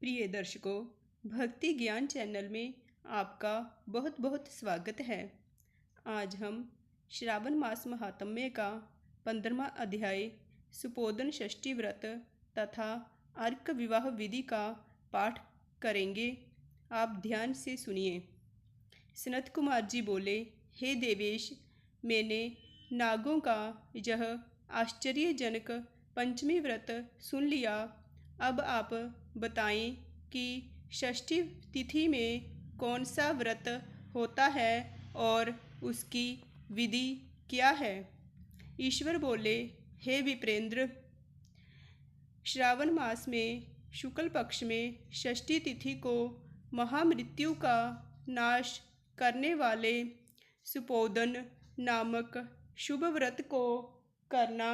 प्रिय दर्शकों, भक्ति ज्ञान चैनल में आपका बहुत बहुत स्वागत है। आज हम श्रावण मास महात्म्य का 15वां अध्याय सुपोदन षष्ठी व्रत तथा अर्क विवाह विधि का पाठ करेंगे। आप ध्यान से सुनिए। सनत कुमार जी बोले, हे देवेश, मैंने नागों का यह आश्चर्यजनक पंचमी व्रत सुन लिया। अब आप बताएं कि षष्ठी तिथि में कौन सा व्रत होता है और उसकी विधि क्या है। ईश्वर बोले, हे विप्रेंद्र, श्रावण मास में शुक्ल पक्ष में षष्ठी तिथि को महामृत्यु का नाश करने वाले सुपोदन नामक शुभ व्रत को करना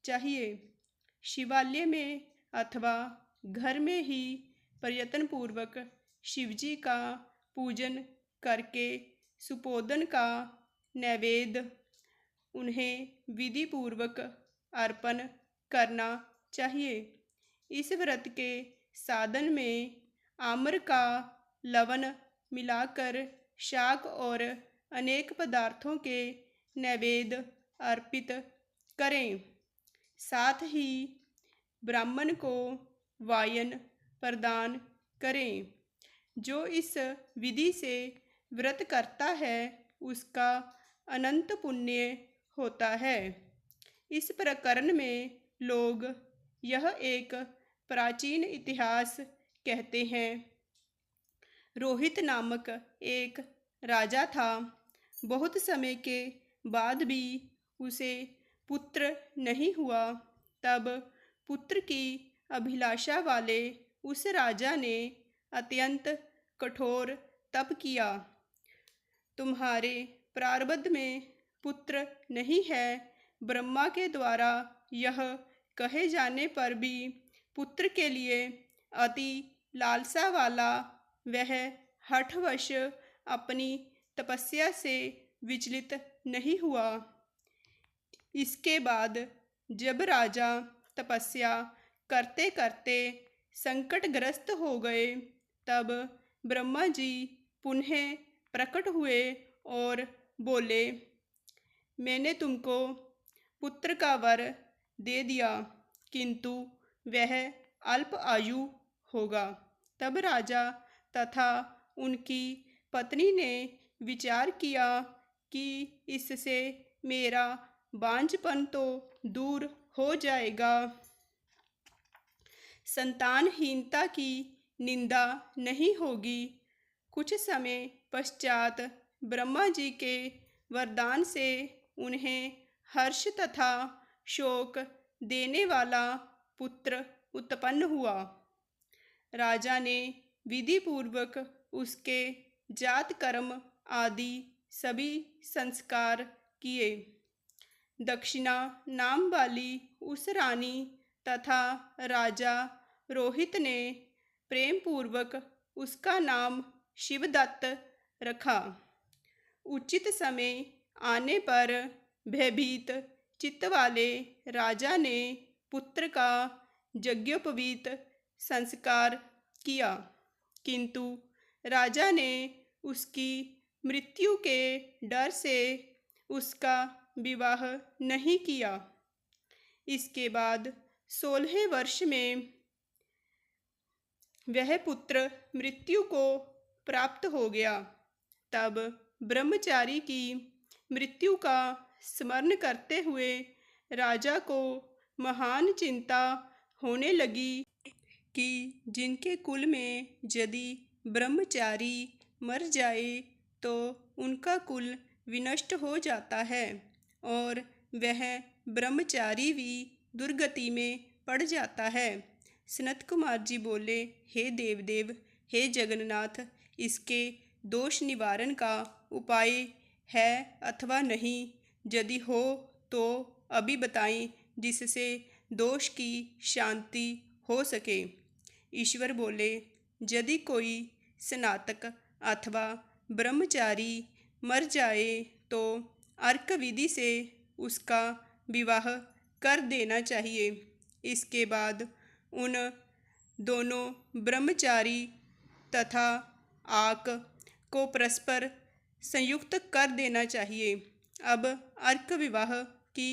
चाहिए। शिवालय में अथवा घर में ही प्रयत्न पूर्वक शिवजी का पूजन करके सुपोदन का नैवेद्य उन्हें विधि पूर्वक अर्पण करना चाहिए। इस व्रत के साधन में आम्र का लवण मिलाकर शाक और अनेक पदार्थों के नैवेद्य अर्पित करें। साथ ही ब्राह्मण को वायन प्रदान करें। जो इस विधि से व्रत करता है उसका अनंत पुण्य होता है। इस प्रकरण में लोग यह एक प्राचीन इतिहास कहते हैं। रोहित नामक एक राजा था। बहुत समय के बाद भी उसे पुत्र नहीं हुआ। तब पुत्र की अभिलाषा वाले उस राजा ने अत्यंत कठोर तप किया। तुम्हारे प्रारब्ध में पुत्र नहीं है। ब्रह्मा के द्वारा यह कहे जाने पर भी पुत्र के लिए अति लालसा वाला वह हठवश अपनी तपस्या से विचलित नहीं हुआ। इसके बाद जब राजा तपस्या करते करते संकटग्रस्त हो गए, तब ब्रह्मा जी पुनः प्रकट हुए और बोले, मैंने तुमको पुत्र का वर दे दिया, किंतु वह अल्प आयु होगा। तब राजा तथा उनकी पत्नी ने विचार किया कि इससे मेरा बांझपन तो दूर हो जाएगा, संतानहीनता की निंदा नहीं होगी। कुछ समय पश्चात ब्रह्मा जी के वरदान से उन्हें हर्ष तथा शोक देने वाला पुत्र उत्पन्न हुआ। राजा ने विधि पूर्वक उसके जात कर्म आदि सभी संस्कार किए। दक्षिणा नाम वाली उस रानी तथा राजा रोहित ने प्रेम पूर्वक उसका नाम शिवदत्त रखा। उचित समय आने पर भयभीत चित्त वाले राजा ने पुत्र का यज्ञोपवीत संस्कार किया, किंतु राजा ने उसकी मृत्यु के डर से उसका विवाह नहीं किया। इसके बाद 16 वर्ष में वह पुत्र मृत्यु को प्राप्त हो गया। तब ब्रह्मचारी की मृत्यु का स्मरण करते हुए राजा को महान चिंता होने लगी कि जिनके कुल में यदि ब्रह्मचारी मर जाए तो उनका कुल विनष्ट हो जाता है और वह ब्रह्मचारी भी दुर्गति में पड़ जाता है। सनत कुमार जी बोले, हे देवदेव, हे जगन्नाथ, इसके दोष निवारण का उपाय है अथवा नहीं? यदि हो तो अभी बताएं, जिससे दोष की शांति हो सके। ईश्वर बोले, यदि कोई स्नातक अथवा ब्रह्मचारी मर जाए तो अर्क विधि से उसका विवाह कर देना चाहिए। इसके बाद उन दोनों ब्रह्मचारी तथा आक को परस्पर संयुक्त कर देना चाहिए। अब अर्क विवाह की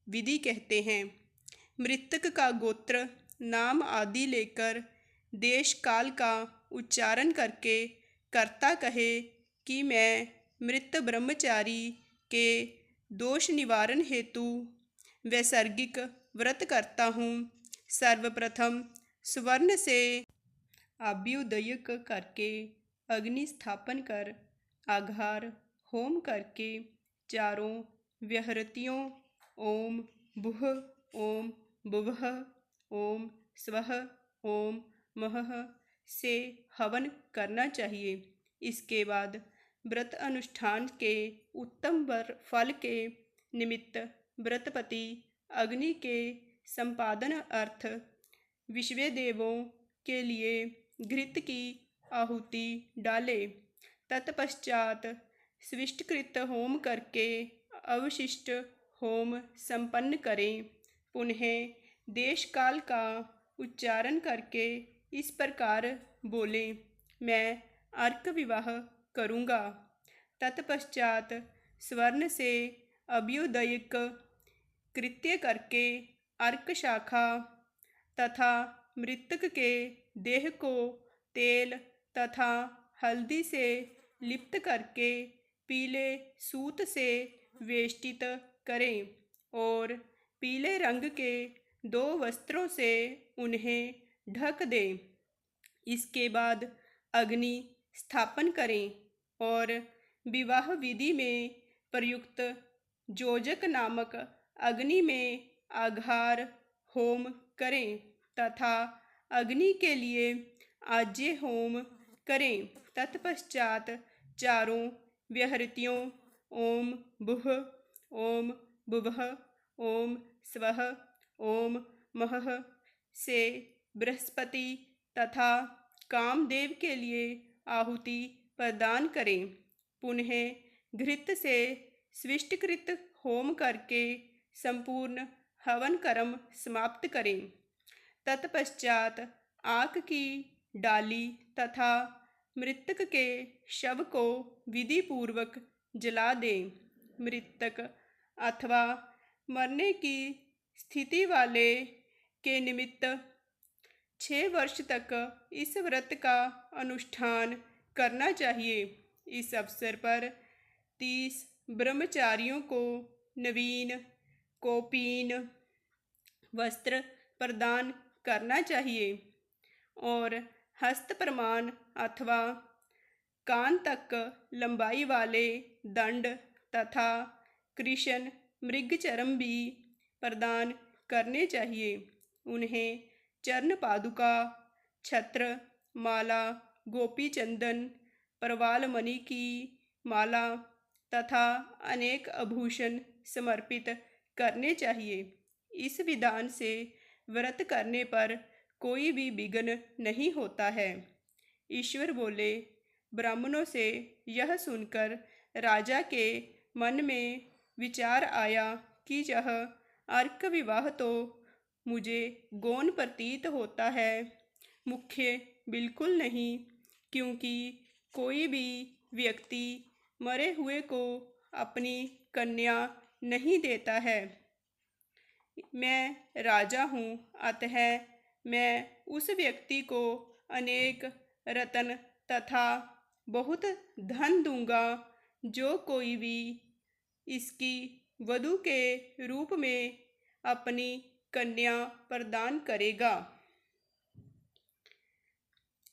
विधि कहते हैं। मृतक का गोत्र, नाम आदि लेकर देश काल का उच्चारण करके कर्ता कहे कि मैं मृत ब्रह्मचारी के दोष निवारण हेतु वैसर्गिक व्रत करता हूँ। सर्वप्रथम स्वर्ण से अभ्युदयक करके अग्नि स्थापन कर आघार होम करके चारों व्याहृतियों ओम भुः ओम भुवः ओम स्वः ओम महः से हवन करना चाहिए। इसके बाद व्रत अनुष्ठान के उत्तम फल के निमित्त व्रतपति अग्नि के संपादन अर्थ विश्व देवों के लिए घृत की आहुति डाले। तत्पश्चात स्विष्टकृत होम करके अवशिष्ट होम संपन्न करें। पुनः देश काल का उच्चारण करके इस प्रकार बोले, मैं अर्क विवाह करूँगा। तत्पश्चात स्वर्ण से अभ्युदयक कृत्य करके अर्क शाखा तथा मृतक के देह को तेल तथा हल्दी से लिप्त करके पीले सूत से वेष्टित करें और पीले रंग के 2 वस्त्रों से उन्हें ढक दें। इसके बाद अग्नि स्थापन करें और विवाह विधि में प्रयुक्त जोजक नामक अग्नि में आघार होम करें तथा अग्नि के लिए आज्य होम करें। तत्पश्चात चारों व्याहृतियों ओम भुः ओम भुवः ओम स्वः ओम महः से बृहस्पति तथा कामदेव के लिए आहुति प्रदान करें। पुनः घृत से स्विष्टकृत होम करके संपूर्ण हवन कर्म समाप्त करें। तत्पश्चात आक की डाली तथा मृतक के शव को विधि पूर्वक जला दें। मृतक अथवा मरने की स्थिति वाले के निमित्त 6 वर्ष तक इस व्रत का अनुष्ठान करना चाहिए। इस अवसर पर 30 ब्रह्मचारियों को नवीन कौपीन वस्त्र प्रदान करना चाहिए और हस्त प्रमाण अथवा कान तक लंबाई वाले दंड तथा कृष्ण मृगचर्म भी प्रदान करने चाहिए। उन्हें चरण पादुका, छत्र, माला, गोपी चंदन, परवाल मणि की माला तथा अनेक आभूषण समर्पित करने चाहिए। इस विधान से व्रत करने पर कोई भी विघ्न नहीं होता है। ईश्वर बोले, ब्राह्मणों से यह सुनकर राजा के मन में विचार आया कि यह अर्क विवाह तो मुझे गौण प्रतीत होता है, मुख्य बिल्कुल नहीं, क्योंकि कोई भी व्यक्ति मरे हुए को अपनी कन्या नहीं देता है। मैं राजा हूँ, अतः मैं उस व्यक्ति को अनेक रत्न तथा बहुत धन दूंगा जो कोई भी इसकी वधू के रूप में अपनी कन्या प्रदान करेगा।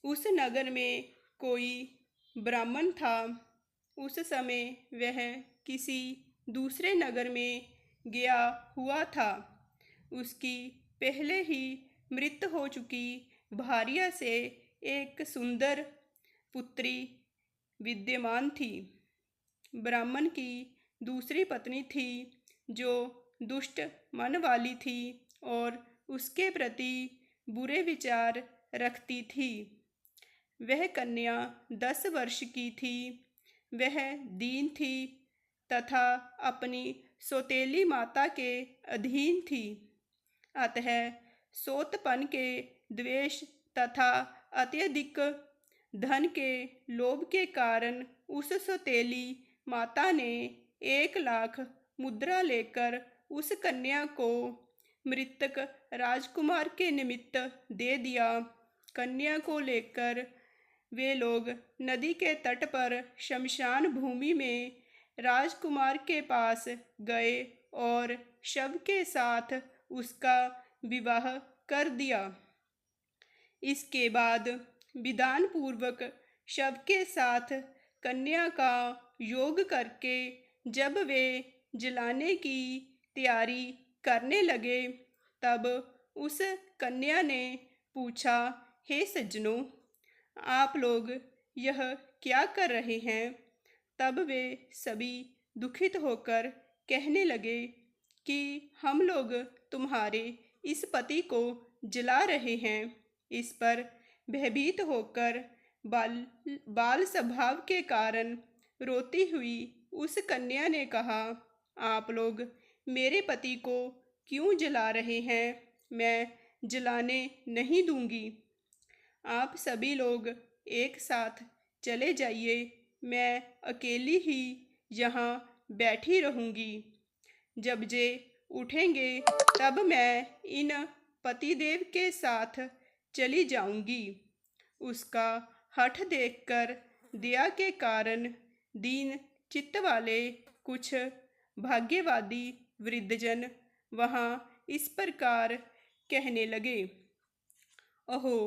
उस नगर में कोई ब्राह्मण था। उस समय वह किसी दूसरे नगर में गया हुआ था। उसकी पहले ही मृत हो चुकी भार्या से एक सुंदर पुत्री विद्यमान थी। ब्राह्मण की दूसरी पत्नी थी जो दुष्ट मन वाली थी और उसके प्रति बुरे विचार रखती थी। वह कन्या 10 वर्ष की थी। वह दीन थी तथा अपनी सौतेली माता के अधीन थी। अतः सौतपन के द्वेष तथा अत्यधिक धन के लोभ के कारण उस सौतेली माता ने 1 लाख मुद्रा लेकर उस कन्या को मृतक राजकुमार के निमित्त दे दिया। कन्या को लेकर वे लोग नदी के तट पर शमशान भूमि में राजकुमार के पास गए और शव के साथ उसका विवाह कर दिया। इसके बाद विधान पूर्वक शव के साथ कन्या का योग करके जब वे जलाने की तैयारी करने लगे, तब उस कन्या ने पूछा, हे सज्जनों, आप लोग यह क्या कर रहे हैं? तब वे सभी दुखित होकर कहने लगे कि हम लोग तुम्हारे इस पति को जला रहे हैं। इस पर भयभीत होकर बाल स्वभाव के कारण रोती हुई उस कन्या ने कहा, आप लोग मेरे पति को क्यों जला रहे हैं? मैं जलाने नहीं दूंगी। आप सभी लोग एक साथ चले जाइए, मैं अकेली ही यहाँ बैठी रहूँगी। जब जे उठेंगे तब मैं इन पतिदेव के साथ चली जाऊंगी। उसका हठ देखकर दया के कारण दीन चित्त वाले कुछ भाग्यवादी वृद्धजन वहाँ इस प्रकार कहने लगे, अहो,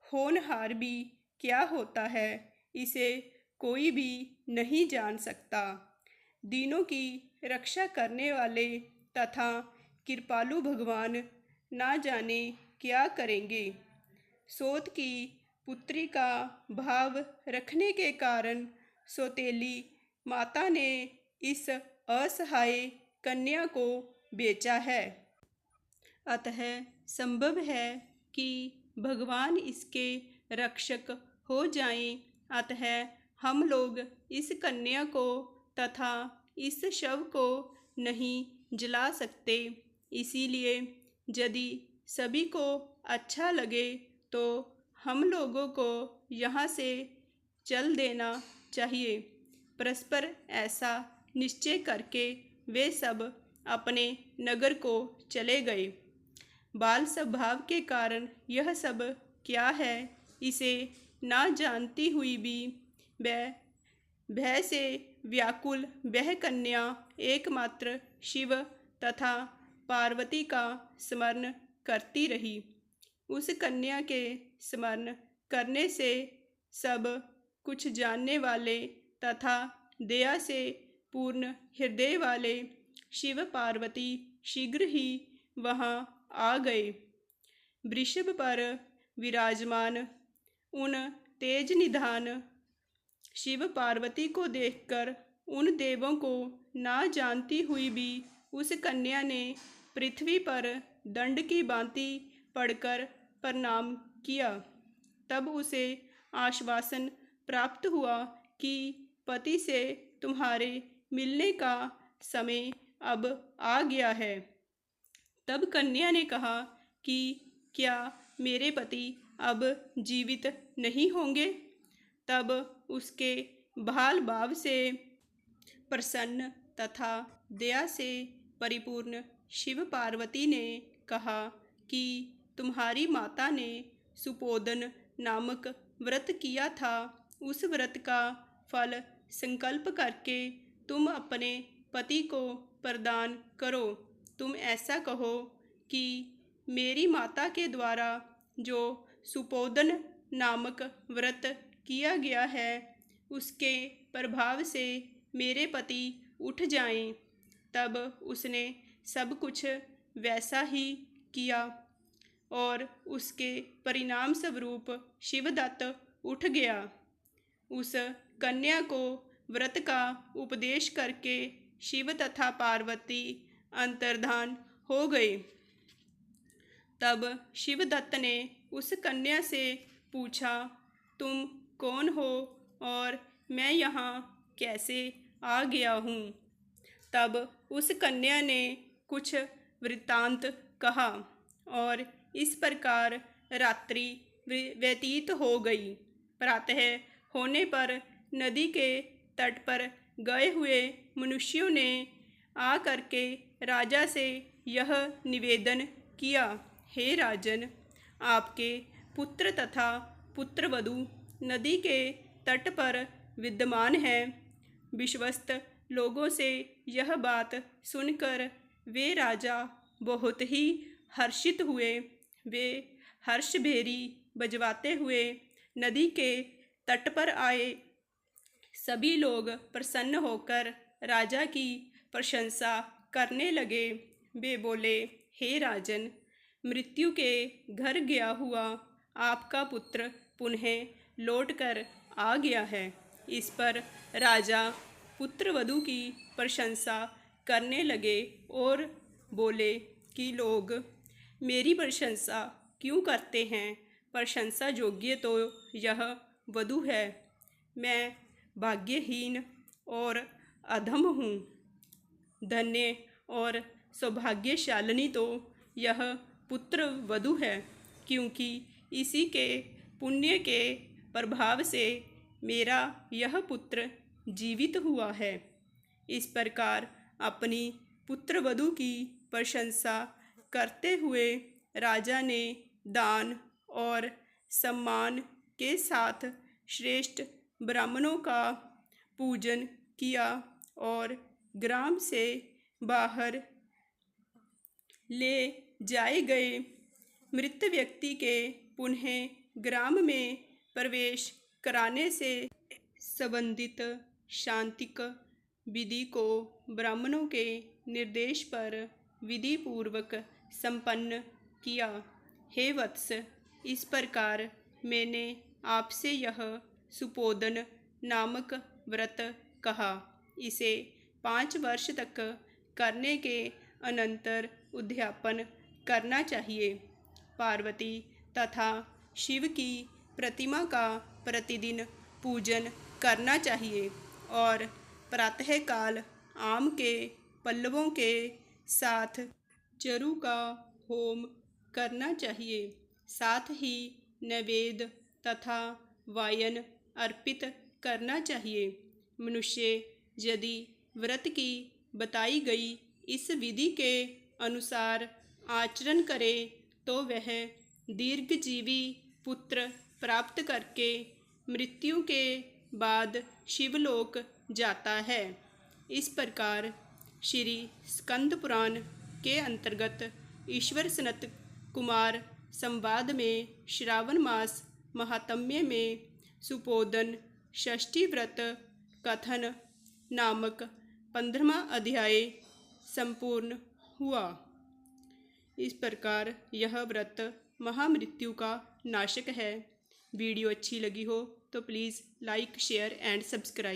होनहार भी क्या होता है, इसे कोई भी नहीं जान सकता। दीनों की रक्षा करने वाले तथा कृपालु भगवान ना जाने क्या करेंगे। सोत की पुत्री का भाव रखने के कारण सौतेली माता ने इस असहाय कन्या को बेचा है। अतः संभव है कि भगवान इसके रक्षक हो जाएं। अतः हम लोग इस कन्या को तथा इस शव को नहीं जला सकते। इसीलिए यदि सभी को अच्छा लगे तो हम लोगों को यहाँ से चल देना चाहिए। परस्पर ऐसा निश्चय करके वे सब अपने नगर को चले गए। बाल स्वभाव के कारण यह सब क्या है, इसे ना जानती हुई भी वह भय से व्याकुल वह कन्या एकमात्र शिव तथा पार्वती का स्मरण करती रही। उस कन्या के स्मरण करने से सब कुछ जानने वाले तथा दया से पूर्ण हृदय वाले शिव पार्वती शीघ्र ही वहाँ आ गए। वृषभ पर विराजमान उन तेज निधान शिव पार्वती को देखकर उन देवों को ना जानती हुई भी उस कन्या ने पृथ्वी पर दंड की भांति पड़कर प्रणाम किया। तब उसे आश्वासन प्राप्त हुआ कि पति से तुम्हारे मिलने का समय अब आ गया है। तब कन्या ने कहा कि क्या मेरे पति अब जीवित नहीं होंगे? तब उसके भाल भाव से प्रसन्न तथा दया से परिपूर्ण शिव पार्वती ने कहा कि तुम्हारी माता ने सुपोदन नामक व्रत किया था। उस व्रत का फल संकल्प करके तुम अपने पति को प्रदान करो। तुम ऐसा कहो कि मेरी माता के द्वारा जो सुपोदन नामक व्रत किया गया है, उसके प्रभाव से मेरे पति उठ जाएं। तब उसने सब कुछ वैसा ही किया और उसके परिणाम स्वरूप शिवदत्त उठ गया। उस कन्या को व्रत का उपदेश करके शिव तथा पार्वती अंतर्धान हो गए। तब शिवदत्त ने उस कन्या से पूछा, तुम कौन हो और मैं यहाँ कैसे आ गया हूँ? तब उस कन्या ने कुछ वृत्तांत कहा और इस प्रकार रात्रि व्यतीत हो गई। प्रातः होने पर नदी के तट पर गए हुए मनुष्यों ने आ करके राजा से यह निवेदन किया, हे राजन, आपके पुत्र तथा पुत्रवधू नदी के तट पर विद्यमान हैं। विश्वस्त लोगों से यह बात सुनकर वे राजा बहुत ही हर्षित हुए। वे हर्षभेरी बजवाते हुए नदी के तट पर आए। सभी लोग प्रसन्न होकर राजा की प्रशंसा करने लगे। वे बोले, हे राजन, मृत्यु के घर गया हुआ आपका पुत्र पुनः लौटकर आ गया है। इस पर राजा पुत्रवधू की प्रशंसा करने लगे और बोले कि लोग मेरी प्रशंसा क्यों करते हैं? प्रशंसा योग्य तो यह वधू है। मैं भाग्यहीन और अधम हूँ। धन्य और सौभाग्यशालिनी तो यह पुत्र वधू है, क्योंकि इसी के पुण्य के प्रभाव से मेरा यह पुत्र जीवित हुआ है। इस प्रकार अपनी पुत्रवधू की प्रशंसा करते हुए राजा ने दान और सम्मान के साथ श्रेष्ठ ब्राह्मणों का पूजन किया और ग्राम से बाहर ले जाए गए मृत व्यक्ति के पुनः ग्राम में प्रवेश कराने से संबंधित शांतिक विधि को ब्राह्मणों के निर्देश पर विधि पूर्वक संपन्न किया। हे वत्स, इस प्रकार मैंने आपसे यह सुपोदन नामक व्रत कहा। इसे 5 वर्ष तक करने के अनंतर उद्यापन करना चाहिए। पार्वती तथा शिव की प्रतिमा का प्रतिदिन पूजन करना चाहिए और प्रातःकाल आम के पल्लवों के साथ चरु का होम करना चाहिए। साथ ही नैवेद्य तथा वायन अर्पित करना चाहिए। मनुष्य यदि व्रत की बताई गई इस विधि के अनुसार आचरण करे तो वह दीर्घजीवी पुत्र प्राप्त करके मृत्यु के बाद शिवलोक जाता है। इस प्रकार श्री स्कंद पुराण के अंतर्गत ईश्वर सनत कुमार संवाद में श्रावण मास महात्म्य में सुपोदन षष्ठी व्रत कथन नामक 15वां अध्याय संपूर्ण हुआ। इस प्रकार यह व्रत महामृत्यु का नाशक है। वीडियो अच्छी लगी हो तो please like, share and subscribe.